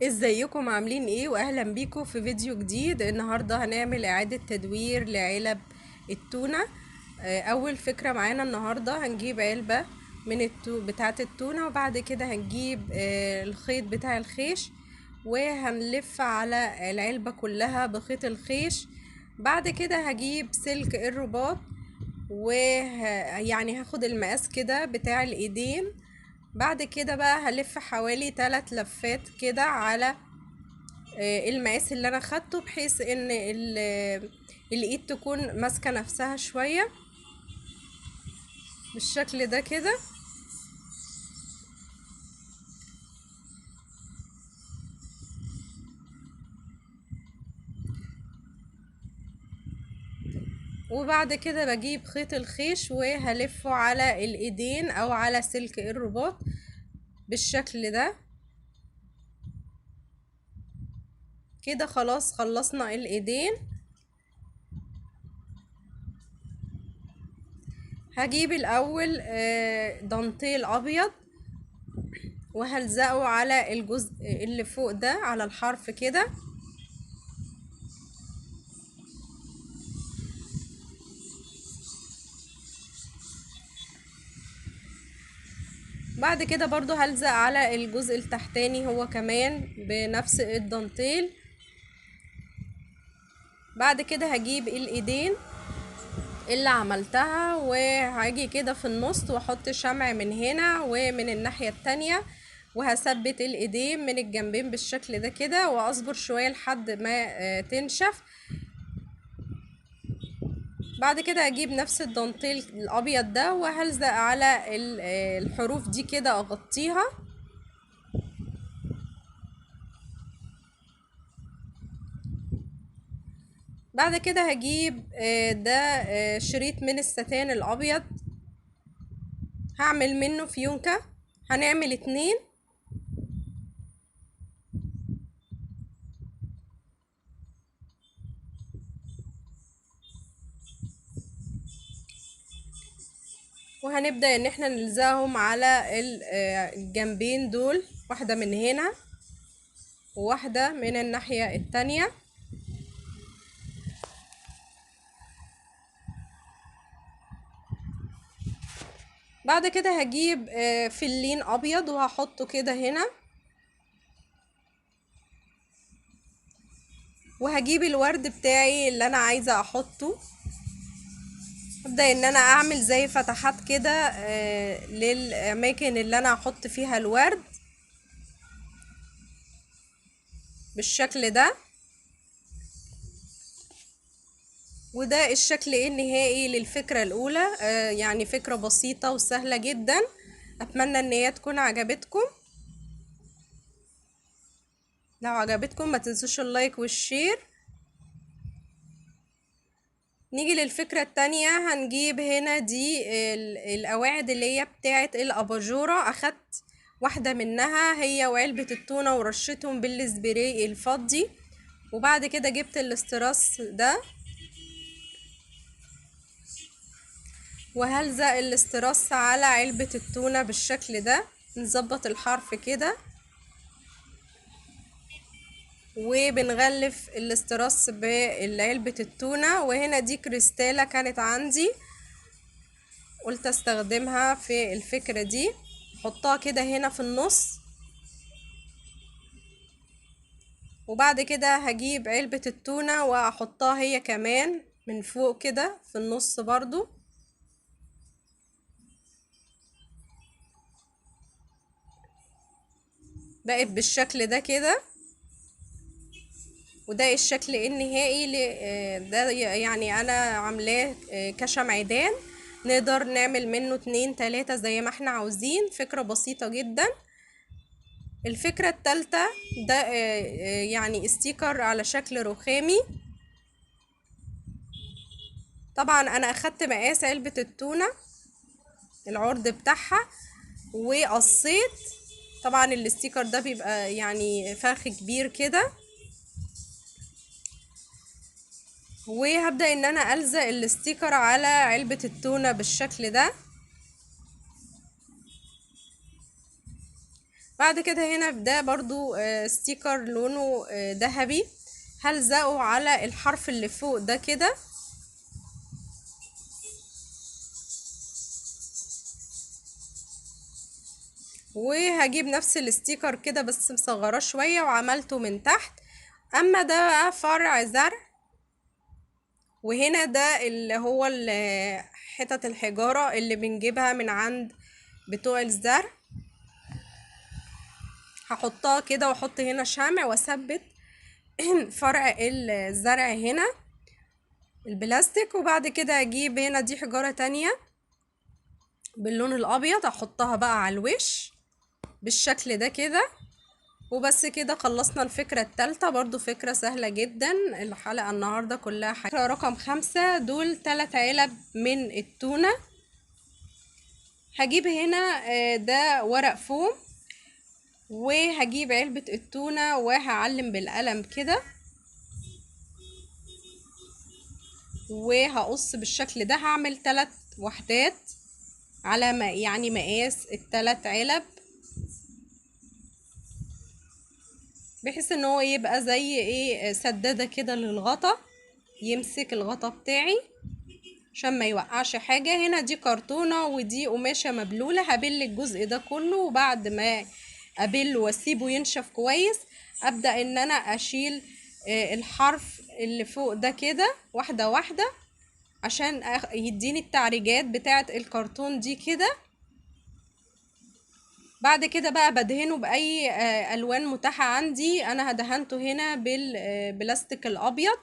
ازيكم عاملين ايه؟ واهلا بيكم في فيديو جديد. النهارده هنعمل اعادة تدوير لعلب التونة. اول فكرة معانا النهارده هنجيب علبة من بتاعة التونة، وبعد كده هنجيب الخيط بتاع الخيش وهنلف على العلبة كلها بخيط الخيش. بعد كده هجيب سلك الرباط يعني هاخد المقاس كده بتاع الايدين. بعد كده بقى هلف حوالي 3 لفات كده على المقاس اللي انا خدته، بحيث ان الايد تكون ماسكه نفسها شويه بالشكل ده كده. وبعد كده بجيب خيط الخيش وهلفه على الايدين او على سلك الرباط بالشكل ده كده. خلاص خلصنا الايدين. هجيب الاول دانتيل ابيض وهلزقه على الجزء اللي فوق ده على الحرف كده. بعد كده برضو هلزق على الجزء التحتاني هو كمان بنفس الدانتيل. بعد كده هجيب الايدين اللي عملتها وهاجي كده في النص واحط شمع من هنا ومن الناحية التانية، وهثبت الايدين من الجنبين بالشكل ده كده، واصبر شوية لحد ما تنشف. بعد كده هجيب نفس الدانتيل الابيض ده وهلزق على الحروف دي كده اغطيها. بعد كده هجيب ده شريط من الستان الابيض، هعمل منه فيونكة. هنعمل 2. وهنبدأ ان احنا نلزقهم على الجنبين دول، واحدة من هنا وواحدة من الناحية التانية. بعد كده هجيب فلين ابيض وهحطه كده هنا، وهجيب الورد بتاعي اللي انا عايزة احطه. ابدأ ان انا اعمل زي فتحات كده للاماكن اللي انا هحط فيها الورد بالشكل ده. وده الشكل النهائي للفكرة الأولى. يعني فكرة بسيطة وسهلة جدا. أتمنى إن هي تكون عجبتكم. لو عجبتكم ما تنسوش اللايك والشير. نيجي للفكرة التانية. هنجيب هنا دي القواعد اللي هي بتاعة الأباجورة. أخدت واحدة منها هي وعلبة التونة ورشتهم بالسبراي الفضي، وبعد كده جبت الاستراس ده وهلزق الاستراس على علبة التونة بالشكل ده. نظبط الحرف كده وبنغلف الاستراس بعلبة التونة. وهنا دي كريستالة كانت عندي، قلت استخدمها في الفكرة دي. حطها كده هنا في النص. وبعد كده هجيب علبة التونة واحطها هي كمان من فوق كده في النص برضو. بقت بالشكل ده كده. وده الشكل النهائي ده يعني انا عاملاه كشمعدان. نقدر نعمل منه 2 3 زي ما احنا عاوزين. فكرة بسيطة جدا. الفكرة التالتة ده يعني استيكر على شكل رخامي. طبعا انا اخدت مقاس علبة التونة العرض بتاعها وقصيت. طبعا الاستيكر ده بيبقى يعني فرخ كبير كده. وهبدأ ان انا الزق الاستيكر على علبة التونة بالشكل ده. بعد كده هنا ده برضو ستيكر لونه ذهبي، هلزقه على الحرف اللي فوق ده كده، وهجيب نفس الستيكر كده بس مصغراه شوية وعملته من تحت. اما ده بقى فرع زرع، وهنا ده اللي هو حتت الحجارة اللي بنجيبها من عند بتوع الزرع، هحطها كده واحط هنا شمع واثبت فرع الزرع هنا البلاستيك. وبعد كده اجيب هنا دي حجارة تانية باللون الابيض، احطها بقى على الوش بالشكل ده كده. وبس كده خلصنا الفكرة التالتة، برضو فكرة سهلة جدا. الحلقة النهاردة كلها فكرة رقم 5، دول 3 علب من التونة. هجيب هنا ده ورق فوم، وهجيب علبة التونة وهعلم بالقلم كده، وهقص بالشكل ده. هعمل 3 وحدات على يعني مقاس ال3 علب، بحيث ان هو يبقى زي ايه سدادة كده للغطا، يمسك الغطا بتاعي عشان ما يوقعش حاجة. هنا دي كرتونة ودي قماشة مبلولة، هبل الجزء ده كله، وبعد ما ابله واسيبه ينشف كويس ابدأ ان انا اشيل الحرف اللي فوق ده كده واحدة واحدة عشان يديني التعريجات بتاعة الكرتون دي كده. بعد كده بقى بدهنه باي الوان متاحة عندي. انا هدهنته هنا بالبلاستيك الابيض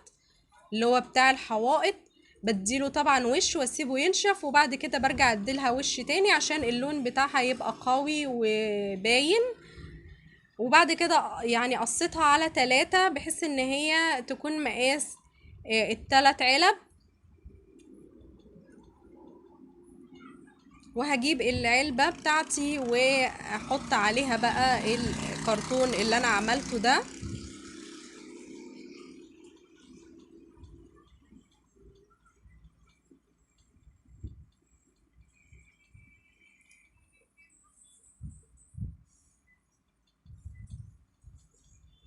اللي هو بتاع الحوائط، بديله طبعا وش واسيبه ينشف، وبعد كده برجع اديلها وش تاني عشان اللون بتاعها يبقى قوي وباين. وبعد كده يعني قصيتها على 3 بحيث ان هي تكون مقاس ال3 علب. وهجيب العلبة بتاعتي واحط عليها بقى الكرتون اللي انا عملته ده.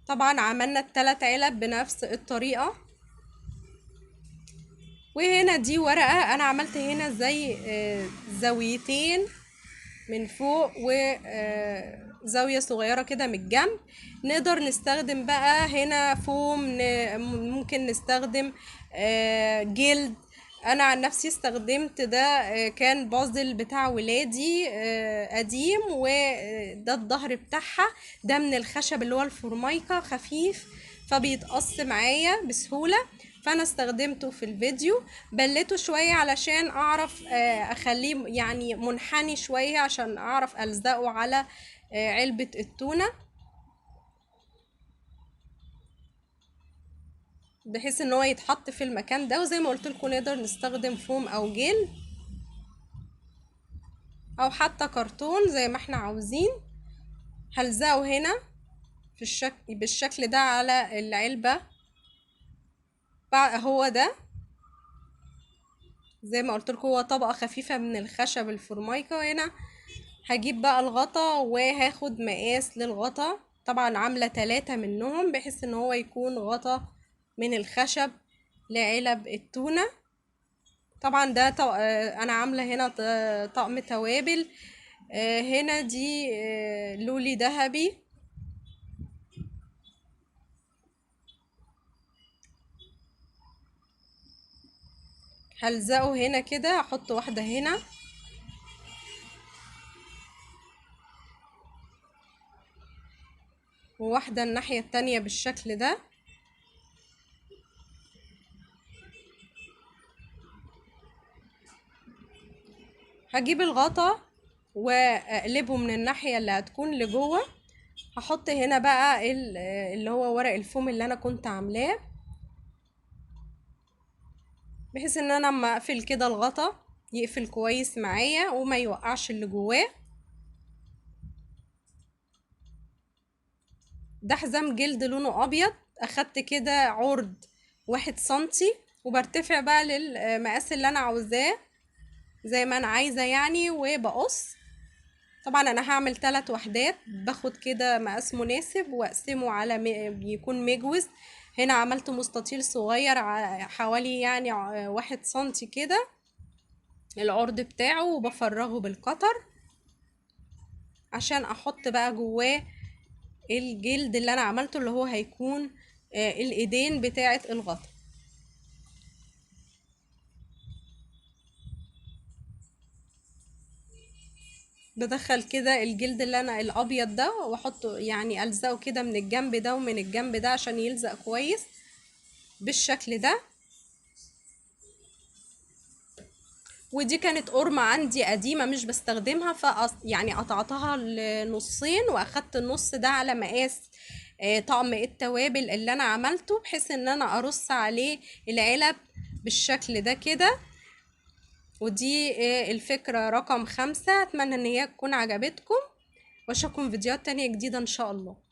طبعا عملنا ال3 علب بنفس الطريقة. وهنا دي ورقة انا عملت هنا زي زاويتين من فوق وزاوية صغيرة كده من الجنب. نقدر نستخدم بقى هنا فوم، ممكن نستخدم جلد. انا عن نفسي استخدمت ده كان بازل بتاع ولادي قديم، وده الظهر بتاعها ده من الخشب اللي هو الفورمايكا، خفيف فبيتقص معايا بسهولة. فانا استخدمته في الفيديو، بلته شوية علشان اعرف اخليه يعني منحني شوية عشان اعرف الزقه على علبة التونة، بحيث ان هو يتحط في المكان ده. وزي ما قلت لكم نقدر نستخدم فوم او جل او حتى كرتون زي ما احنا عاوزين. هلزقه هنا في بالشكل ده على العلبة. هو ده زي ما قلت لكم هو طبقة خفيفة من الخشب الفورمايكا. هنا هجيب بقى الغطا وهاخد مقاس للغطا، طبعا عاملة 3 منهم بحيث ان هو يكون غطا من الخشب لعلب التونة. طبعا ده انا عاملة هنا طقم توابل. هنا دي لولي ذهبي، هلزقه هنا كده، احط واحدة هنا وواحدة الناحية التانية بالشكل ده. هجيب الغطا واقلبه من الناحية اللي هتكون لجوه. هحط هنا بقى اللي هو ورق الفوم اللي انا كنت عاملاه، بحيث ان انا اما اقفل كده الغطا يقفل كويس معايا وما يوقعش اللي جواه. ده حزام جلد لونه ابيض، اخدت كده عرض 1 سنتي، وبرتفع بقى للمقاس اللي انا عاوزاه زي ما انا عايزة يعني، وبقص طبعا انا هعمل 3 وحدات، باخد كده مقاس مناسب واقسمه على يكون مجوز. هنا عملت مستطيل صغير حوالي يعني 1 سنتي كده العرض بتاعه، وبفرغه بالقطر عشان احط بقى جواه الجلد اللي انا عملته، اللي هو هيكون الايدين بتاعه الغطا. بدخل كده الجلد اللي انا الابيض ده واحطه يعني الزقه كده من الجنب ده ومن الجنب ده عشان يلزق كويس بالشكل ده. ودي كانت قرمة عندي قديمة مش بستخدمها، يعني قطعتها لنصين واخدت النص ده على مقاس طعم التوابل اللي انا عملته، بحيث ان انا ارص عليه العلب بالشكل ده كده. ودي الفكرة رقم 5. اتمنى ان هي تكون عجبتكم، واشوفكم فيديوهات تانية جديدة ان شاء الله.